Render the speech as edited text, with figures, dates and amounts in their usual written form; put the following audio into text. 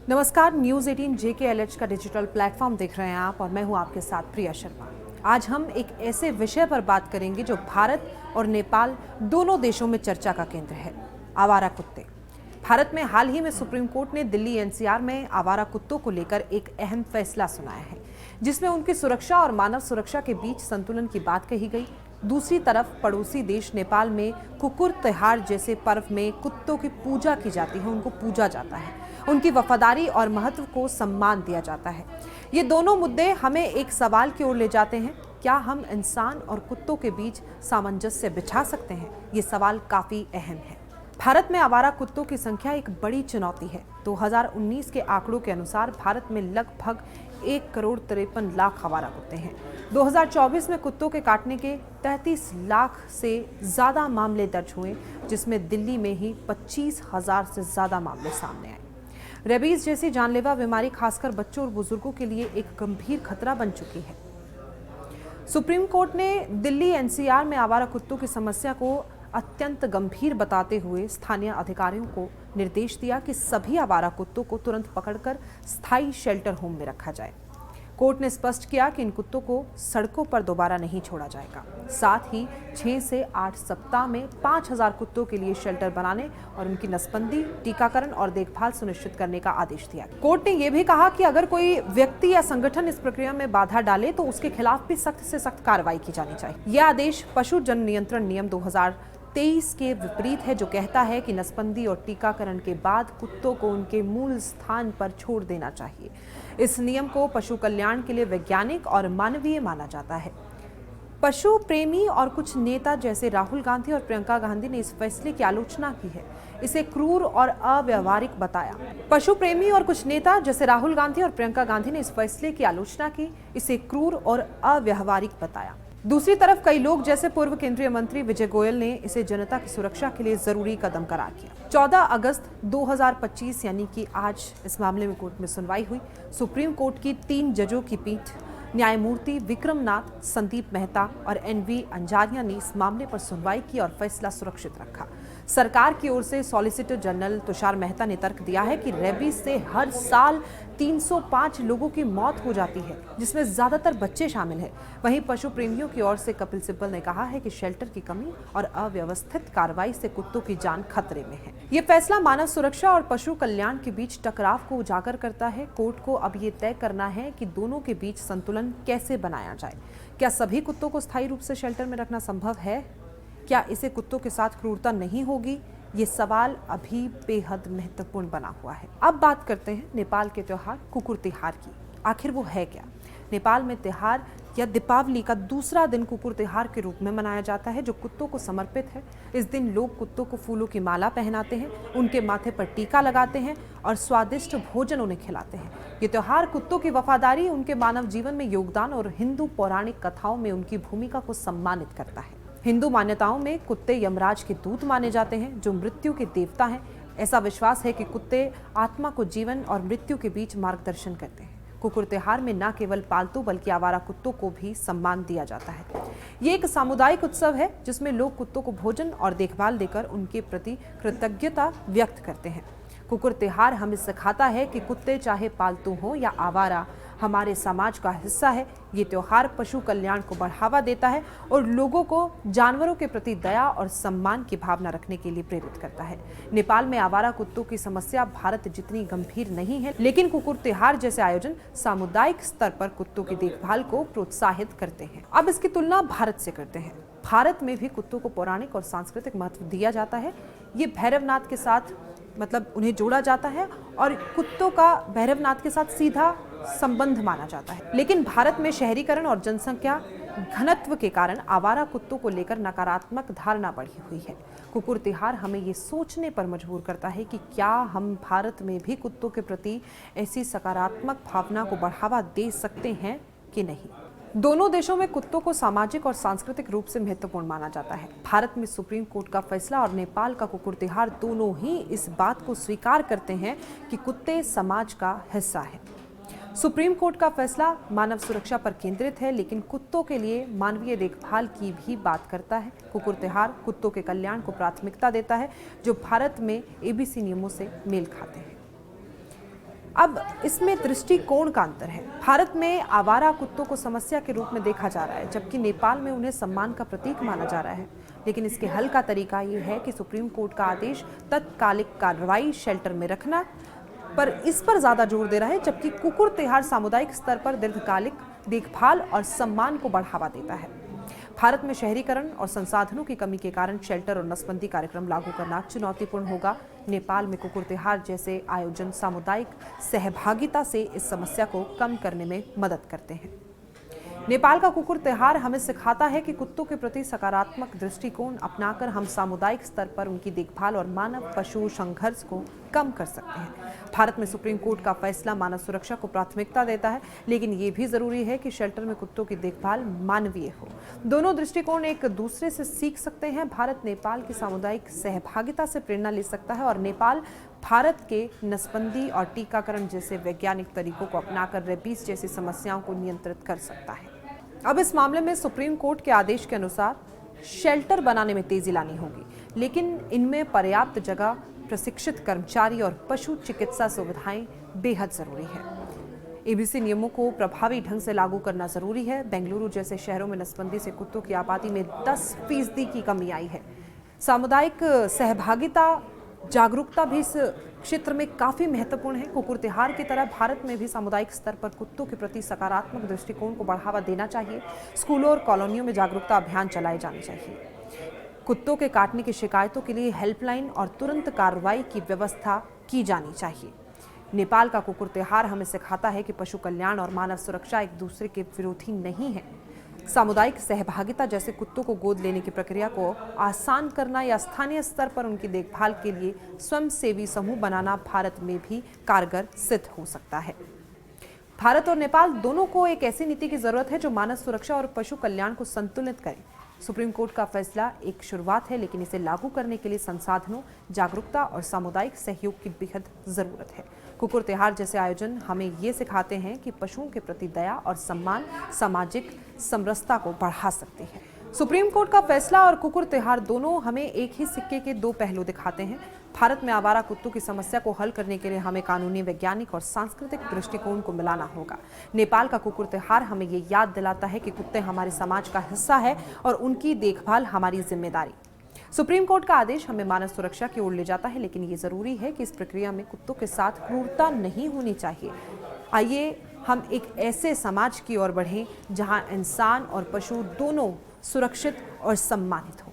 नमस्कार, news 18 JKLH का digital platform देख रहे हैं आप और मैं हूं आपके साथ प्रिया शर्मा। आज हम एक ऐसे विषय पर बात करेंगे जो भारत और नेपाल दोनों देशों में चर्चा का केंद्र है, आवारा कुत्ते। भारत में हाल ही में सुप्रीम कोर्ट ने दिल्ली NCR में आवारा कुत्तों को लेकर एक अहम फैसला सुनाया है, जिसमें उनकी सुरक्षा और मानव सुरक्षा के बीच संतुलन की बात कही गई। दूसरी तरफ पड़ोसी देश नेपाल में कुकुर त्योहार जैसे पर्व में कुत्तों की पूजा की जाती है, उनको पूजा जाता है, उनकी वफादारी और महत्व को सम्मान दिया जाता है। ये दोनों मुद्दे हमें एक सवाल की ओर ले जाते हैं, क्या हम इंसान और कुत्तों के बीच सामंजस्य बिठा सकते हैं? ये सवाल काफी अहम है। भारत में आवारा कुत्तों की संख्या एक बड़ी चुनौती है। 2019 के आंकड़ों के अनुसार भारत में लगभग 1,53,00,000 आवारा कुत्ते हैं। 2024 में कुत्तों के काटने के 33 लाख से ज्यादा मामले दर्ज हुए, जिसमें दिल्ली में ही 25,000 से ज्यादा मामले सामने आए। रेबीज जैसी जानलेवा बीमारी खासकर बच्चों और बुजुर्गों के लिए एक गंभीर खतरा बन चुकी है। सुप्रीम कोर्ट ने दिल्ली NCR में आवारा कुत्तों की समस्या को अत्यंत गंभीर बताते हुए स्थानीय अधिकारियों को निर्देश दिया कि सभी आवारा कुत्तों को तुरंत पकड़कर स्थायी शेल्टर होम में रखा जाए। कोर्ट ने स्पष्ट किया कि इन कुत्तों को सड़कों पर दोबारा नहीं छोड़ा जाएगा। साथ ही 6 से 8 सप्ताह में 5,000 कुत्तों के लिए शेल्टर बनाने और उनकी नसबंदी, टीकाकरण और देखभाल सुनिश्चित करने का आदेश दिया। कोर्ट ने यह भी कहा कि अगर कोई व्यक्ति या संगठन इस प्रक्रिया में बाधा डाले तो उसके खिलाफ भी सख्त से सख्त कार्रवाई की जानी चाहिए। यह आदेश पशु जन नियंत्रण नियम 2023 के विपरीत है, जो कहता है कि नसबंदी और टीकाकरण के बाद कुत्तों को उनके मूल स्थान पर छोड़ देना चाहिए। इस नियम को पशु कल्याण के लिए वैज्ञानिक और मानवीय माना जाता है। पशु प्रेमी और कुछ नेता जैसे राहुल गांधी और प्रियंका गांधी ने इस फैसले की आलोचना की है, इसे क्रूर और अव्यावहारिक बताया। पशु प्रेमी और कुछ नेता जैसे राहुल गांधी और प्रियंका गांधी ने इस फैसले की आलोचना की, इसे क्रूर और अव्यावहारिक बताया। दूसरी तरफ कई लोग जैसे पूर्व केंद्रीय मंत्री विजय गोयल ने इसे जनता की सुरक्षा के लिए जरूरी कदम करार किया। 14 अगस्त 2025 यानी कि आज इस मामले में कोर्ट में सुनवाई हुई। सुप्रीम कोर्ट की 3 जजों की पीठ न्यायमूर्ति विक्रमनाथ, संदीप मेहता और NV अंजारिया ने इस मामले पर सुनवाई की और फैसला सुरक्षित रखा। सरकार की ओर से सॉलिसिटर जनरल तुषार मेहता ने तर्क दिया है कि रेबीज से हर साल 305 लोगों की मौत हो जाती है, जिसमें ज्यादातर बच्चे शामिल हैं। वहीं पशु प्रेमियों की ओर से कपिल सिब्बल ने कहा है कि शेल्टर की कमी और अव्यवस्थित कार्रवाई से कुत्तों की जान खतरे में है। ये फैसला मानव सुरक्षा और पशु कल्याण के बीच टकराव को उजागर करता है। कोर्ट को अब ये तय करना है कि दोनों के बीच संतुलन कैसे बनाया जाए। क्या सभी कुत्तों को स्थायी रूप से शेल्टर में रखना संभव है? क्या इसे कुत्तों के साथ क्रूरता नहीं होगी? ये सवाल अभी बेहद महत्वपूर्ण बना हुआ है। अब बात करते हैं नेपाल के त्योहार कुकुर तिहार की। आखिर वो है क्या? नेपाल में त्योहार या दीपावली का दूसरा दिन कुकुर तिहार के रूप में मनाया जाता है, जो कुत्तों को समर्पित है। इस दिन लोग कुत्तों को फूलों की माला पहनाते हैं, उनके माथे पर टीका लगाते हैं और स्वादिष्ट भोजन उन्हें खिलाते हैं। ये त्योहार कुत्तों की वफादारी, उनके मानव जीवन में योगदान और हिंदू पौराणिक कथाओं में उनकी भूमिका को सम्मानित करता है। हिंदू मान्यताओं में कुत्ते यमराज के दूत माने जाते हैं, जो मृत्यु के देवता हैं। ऐसा विश्वास है कि कुत्ते आत्मा को जीवन और मृत्यु के बीच मार्गदर्शन करते हैं। कुकुर त्योहार में न केवल पालतू बल्कि आवारा कुत्तों को भी सम्मान दिया जाता है। ये एक सामुदायिक उत्सव है, जिसमें लोग कुत्तों को भोजन और देखभाल देकर उनके प्रति कृतज्ञता व्यक्त करते हैं। कुकुर त्योहार हमें सिखाता है कि कुत्ते चाहे पालतू हो या आवारा, हमारे समाज का हिस्सा है। ये त्योहार पशु कल्याण को बढ़ावा देता है और लोगों को जानवरों के प्रति दया और सम्मान की भावना रखने के लिए प्रेरित करता है। नेपाल में आवारा कुत्तों की समस्या भारत जितनी गंभीर नहीं है, लेकिन कुकुर त्योहार जैसे आयोजन सामुदायिक स्तर पर कुत्तों की देखभाल को प्रोत्साहित करते हैं। अब इसकी तुलना भारत से करते हैं। भारत में भी कुत्तों को पौराणिक और सांस्कृतिक महत्व दिया जाता है। ये भैरवनाथ के साथ उन्हें जोड़ा जाता है और कुत्तों का भैरवनाथ के साथ सीधा संबंध माना जाता है। लेकिन भारत में शहरीकरण और जनसंख्या घनत्व के कारण आवारा कुत्तों को लेकर नकारात्मक धारणा बढ़ी हुई है। कुकुर तिहार हमें ये सोचने पर मजबूर करता है कि क्या हम भारत में भी कुत्तों के प्रति ऐसी सकारात्मक भावना को बढ़ावा दे सकते हैं कि नहीं। दोनों देशों में कुत्तों को सामाजिक और सांस्कृतिक रूप से महत्वपूर्ण माना जाता है। भारत में सुप्रीम कोर्ट का फैसला और नेपाल का कुकुर तिहार दोनों ही इस बात को स्वीकार करते हैं कि कुत्ते समाज का हिस्सा है। सुप्रीम कोर्ट का फैसला मानव सुरक्षा पर केंद्रित है, लेकिन कुत्तों के लिए मानवीय देखभाल की भी बात करता है। कुकुर तिहार कुत्तों के कल्याण को प्राथमिकता देता है, जो भारत में ABC नियमों से मेल खाते हैं। अब इसमें दृष्टिकोण का अंतर है। भारत में आवारा कुत्तों को समस्या के रूप में देखा जा रहा है, जबकि नेपाल में उन्हें सम्मान का प्रतीक माना जा रहा है। लेकिन इसके हल का तरीका ये है कि सुप्रीम कोर्ट का आदेश तत्कालिक कार्रवाई शेल्टर में रखना पर इस पर ज्यादा जोर दे रहा है, जबकि कुकुर तिहार सामुदायिक स्तर पर दीर्घकालिक देखभाल और सम्मान को बढ़ावा देता है। भारत में शहरीकरण और संसाधनों की कमी के कारण शेल्टर और नसबंदी कार्यक्रम लागू करना चुनौतीपूर्ण होगा। नेपाल में कुकुर तिहार जैसे आयोजन सामुदायिक सहभागिता से इस समस्या को कम करने में मदद करते हैं। नेपाल का कुकुर तिहार हमें सिखाता है कि कुत्तों के प्रति सकारात्मक दृष्टिकोण अपनाकर हम सामुदायिक स्तर पर उनकी देखभाल और मानव पशु संघर्ष को कम कर सकते हैं। भारत में सुप्रीम कोर्ट का फैसला मानव सुरक्षा को प्राथमिकता देता है, लेकिन ये भी जरूरी है कि शेल्टर में कुत्तों की देखभाल मानवीय हो। दोनों दृष्टिकोण एक दूसरे से सीख सकते हैं। भारत नेपाल की सामुदायिक सहभागिता से प्रेरणा ले सकता है और नेपाल भारत के नसबंदी और टीकाकरण जैसे वैज्ञानिक तरीकों को अपनाकर रेबीज जैसी समस्याओं को नियंत्रित कर सकता है। अब इस मामले में सुप्रीम कोर्ट के आदेश के अनुसार शेल्टर बनाने में तेजी लानी होगी, लेकिन इनमें पर्याप्त जगह, प्रशिक्षित कर्मचारी और पशु चिकित्सा सुविधाएं बेहद जरूरी है। एबीसी नियमों को प्रभावी ढंग से लागू करना जरूरी है। बेंगलुरु जैसे शहरों में नसबंदी से कुत्तों की आबादी में 10% की कमी आई है। सामुदायिक सहभागिता जागरूकता भी इस क्षेत्र में काफी महत्वपूर्ण है। कुकुर तिहार की तरह भारत में भी सामुदायिक स्तर पर कुत्तों के प्रति सकारात्मक दृष्टिकोण को बढ़ावा देना चाहिए। स्कूलों और कॉलोनियों में जागरूकता अभियान चलाए जाने चाहिए। कुत्तों के काटने की शिकायतों के लिए हेल्पलाइन और तुरंत कार्रवाई की व्यवस्था की जानी चाहिए। नेपाल का कुकुर तिहार हमें सिखाता है कि पशु कल्याण और मानव सुरक्षा एक दूसरे के विरोधी नहीं है। सामुदायिक सहभागिता जैसे कुत्तों को गोद लेने की प्रक्रिया को आसान करना या स्थानीय स्तर पर उनकी देखभाल के लिए स्वयंसेवी समूह बनाना भारत में भी कारगर सिद्ध हो सकता है। भारत और नेपाल दोनों को एक ऐसी नीति की जरूरत है जो मानव सुरक्षा और पशु कल्याण को संतुलित करे। सुप्रीम कोर्ट का फैसला एक शुरुआत है, लेकिन इसे लागू करने के लिए संसाधनों, जागरूकता और सामुदायिक सहयोग की बेहद जरूरत है। कुकुर तिहार जैसे आयोजन हमें ये सिखाते हैं कि पशुओं के प्रति दया और सम्मान सामाजिक समरसता को बढ़ा सकती है। सुप्रीम कोर्ट का फैसला और कुकुर तिहार दोनों हमें एक ही सिक्के के दो पहलू दिखाते हैं। भारत में आवारा कुत्तों की समस्या को हल करने के लिए हमें कानूनी, वैज्ञानिक और सांस्कृतिक दृष्टिकोण को मिलाना होगा। नेपाल का कुकुर तिहार हमें ये याद दिलाता है कि कुत्ते हमारे समाज का हिस्सा है और उनकी देखभाल हमारी जिम्मेदारी। सुप्रीम कोर्ट का आदेश हमें मानव सुरक्षा की ओर ले जाता है, लेकिन ये जरूरी है कि इस प्रक्रिया में कुत्तों के साथ क्रूरता नहीं होनी चाहिए। आइए हम एक ऐसे समाज की ओर बढ़ें जहां इंसान और पशु दोनों सुरक्षित और सम्मानित हों।